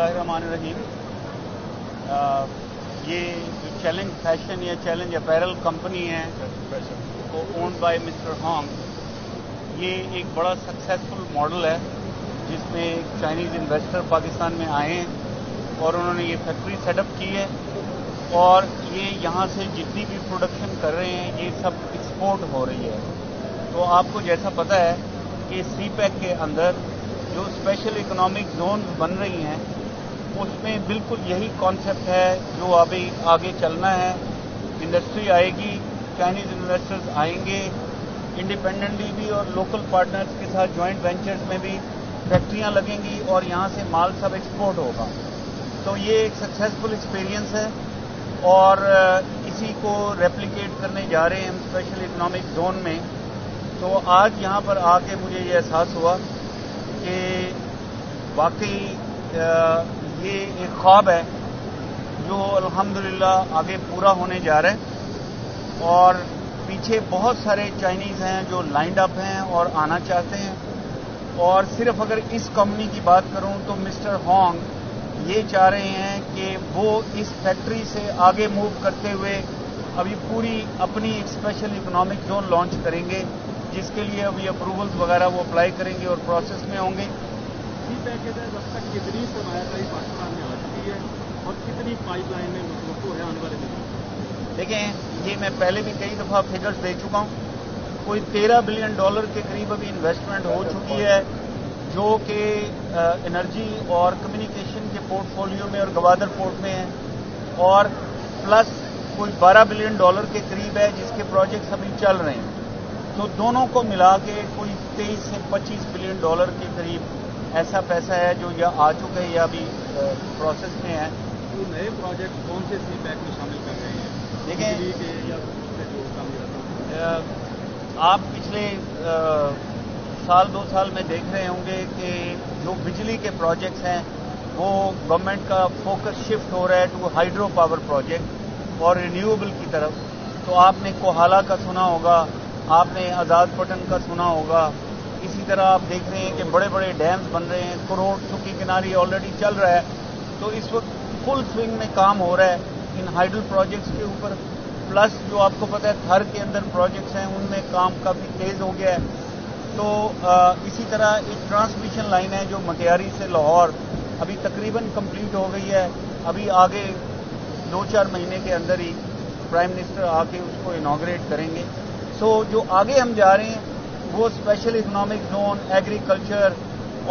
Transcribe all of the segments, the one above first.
बिस्मिल्लाहिर्रहमानिर्रहीम। ये जो चैलेंज फैशन या चैलेंज अपैरल कंपनी है वो ओन्ड बाय मिस्टर हॉन्ग, ये एक बड़ा सक्सेसफुल मॉडल है जिसमें एक चाइनीज़ इन्वेस्टर पाकिस्तान में आए हैं और उन्होंने ये फैक्ट्री सेटअप की है और ये यहाँ से जितनी भी प्रोडक्शन कर रहे हैं ये सब एक्सपोर्ट हो रही है। तो आपको जैसा पता है कि सीपैक के अंदर जो स्पेशल इकोनॉमिक जोन बन रही हैं उसमें बिल्कुल यही कॉन्सेप्ट है जो अभी आगे चलना है। इंडस्ट्री आएगी, चाइनीज़ इन्वेस्टर्स आएंगे, इंडिपेंडेंटली भी और लोकल पार्टनर्स के साथ जॉइंट वेंचर्स में भी फैक्ट्रियां लगेंगी और यहाँ से माल सब एक्सपोर्ट होगा। तो ये एक सक्सेसफुल एक्सपीरियंस है और इसी को रेप्लिकेट करने जा रहे हैं हम स्पेशल इकोनॉमिक जोन में। तो आज यहाँ पर आके मुझे ये एहसास हुआ कि वाकई ये एक ख्वाब है जो अल्हम्दुलिल्लाह आगे पूरा होने जा रहा है और पीछे बहुत सारे चाइनीज़ हैं जो लाइंड अप हैं और आना चाहते हैं। और सिर्फ अगर इस कंपनी की बात करूं तो मिस्टर हॉन्ग ये चाह रहे हैं कि वो इस फैक्ट्री से आगे मूव करते हुए अभी पूरी अपनी एक स्पेशल इकोनॉमिक जोन लॉन्च करेंगे जिसके लिए अभी अप्रूवल्स वगैरह वो अप्लाई करेंगे और प्रोसेस में होंगे। सीपैक के तहत अब तक कितनी सरमायाकारी पाकिस्तान में आ चुकी है और कितनी पाइपलाइन में मतलब है आने वाले दिन? देखें, ये मैं पहले भी कई दफ़ा फिगर्स दे चुका हूँ। कोई $13 बिलियन के करीब अभी इन्वेस्टमेंट हो चुकी है जो कि एनर्जी और कम्युनिकेशन के पोर्टफोलियो में और गवादर पोर्ट में है और प्लस कोई $12 बिलियन के करीब है जिसके प्रोजेक्ट्स अभी चल रहे हैं। तो दोनों को मिला के कोई 23 से 25 बिलियन के करीब ऐसा पैसा है जो या आ चुका है या अभी प्रोसेस में है। तो नए प्रोजेक्ट कौन से सीपैक में शामिल कर रहे हैं? देखें, या जो काम आप पिछले साल 2 साल में देख रहे होंगे कि जो बिजली के प्रोजेक्ट्स हैं वो गवर्नमेंट का फोकस शिफ्ट हो रहा है टू हाइड्रो पावर प्रोजेक्ट और रिन्यूएबल की तरफ। तो आपने कोहाला का सुना होगा, आपने आज़ाद पटन का सुना होगा। इसी तरह आप देख रहे हैं कि बड़े बड़े डैम्स बन रहे हैं, करोड़ सुखी किनारी ऑलरेडी चल रहा है। तो इस वक्त फुल स्विंग में काम हो रहा है इन हाइडल प्रोजेक्ट्स के ऊपर। प्लस जो आपको पता है थर के अंदर प्रोजेक्ट्स हैं उनमें काम काफ़ी तेज़ हो गया है। तो इसी तरह एक ट्रांसमिशन लाइन है जो मटियारी से लाहौर अभी तकरीबन कंप्लीट हो गई है। अभी आगे 2-4 महीने के अंदर ही प्राइम मिनिस्टर आके उसको इनॉग्रेट करेंगे। सो जो आगे हम जा रहे हैं वो स्पेशल इकोनॉमिक जोन, एग्रीकल्चर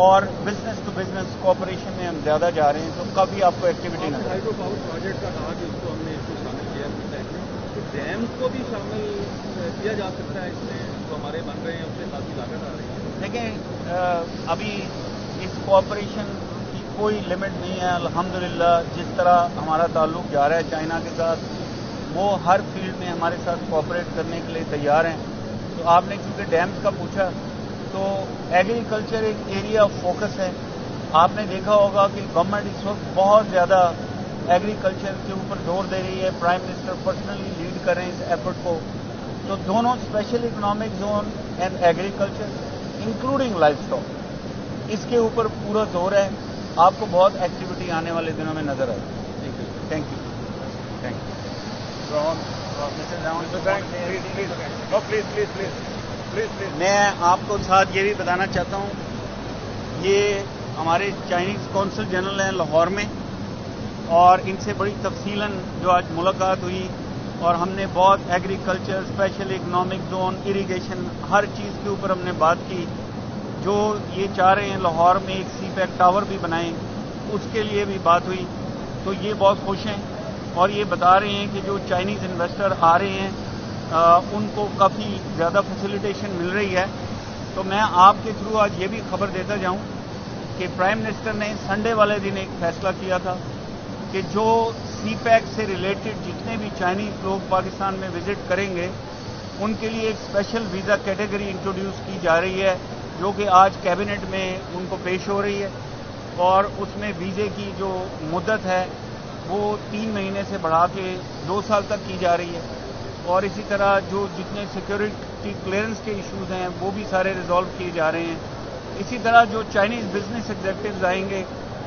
और बिजनेस टू बिजनेस कोऑपरेशन में हम ज़्यादा जा रहे हैं। तो काफ़ी आपको एक्टिविटी नजर हाइड्रो पावर प्रोजेक्ट का कहा कि उसको हमने इसको शामिल किया है, तो डैम्स को भी शामिल किया जा सकता है इसमें जो हमारे बन रहे हैं उससे काफ़ी लागत आ रही है। देखें, अभी इस कोऑपरेशन की कोई लिमिट नहीं है। अल्हम्दुलिल्लाह जिस तरह हमारा ताल्लुक जा रहा है चाइना के साथ, वो हर फील्ड में हमारे साथ कोऑपरेट करने के लिए तैयार हैं। तो आपने चूंकि डैम्स का पूछा तो एग्रीकल्चर एक एरिया ऑफ फोकस है। आपने देखा होगा कि गवर्नमेंट इस वक्त बहुत ज़्यादा एग्रीकल्चर के ऊपर जोर दे रही है। प्राइम मिनिस्टर पर्सनली लीड कर रहे हैं इस एफर्ट को। तो दोनों special economic zone and agriculture including life stock, इसके ऊपर पूरा जोर है। आपको बहुत एक्टिविटी आने वाले दिनों में नजर आएगी। Thank you. Thank you. मैं आपको साथ ये भी बताना चाहता हूँ, ये हमारे चाइनीज़ कौंसल जनरल हैं लाहौर में और इनसे बड़ी तफसीलन जो आज मुलाकात हुई और हमने बहुत agriculture, special economic zone, irrigation, हर चीज़ के ऊपर हमने बात की। जो ये चाह रहे हैं लाहौर में एक सीपैक टावर भी बनाएं, उसके लिए भी बात हुई। तो ये बहुत खुश हैं और ये बता रहे हैं कि जो चाइनीज़ इन्वेस्टर आ रहे हैं उनको काफ़ी ज़्यादा फैसिलिटेशन मिल रही है। तो मैं आपके थ्रू आज ये भी खबर देता जाऊं कि प्राइम मिनिस्टर ने संडे वाले दिन एक फैसला किया था कि जो सीपैक से रिलेटेड जितने भी चाइनीज़ लोग पाकिस्तान में विजिट करेंगे उनके लिए एक स्पेशल वीज़ा कैटेगरी इंट्रोड्यूस की जा रही है जो कि आज कैबिनेट में उनको पेश हो रही है और उसमें वीज़े की जो मुद्दत है वो 3 महीने से बढ़ा के 2 साल तक की जा रही है। और इसी तरह जो जितने सिक्योरिटी क्लियरेंस के इश्यूज हैं वो भी सारे रिजॉल्व किए जा रहे हैं। इसी तरह जो चाइनीज़ बिजनेस एग्जेक्टिव्स आएंगे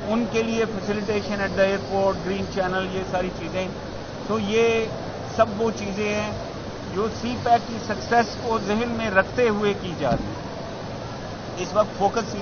ان کے لیے facilitation at the airport, green channel, یہ ساری چیزیں. تو یہ سب وہ چیزیں ہیں جو سی پیک کی سکسیس کو ذہن میں رکھتے ہوئے کی جا رہی ہیں. اس وقت فوکس سی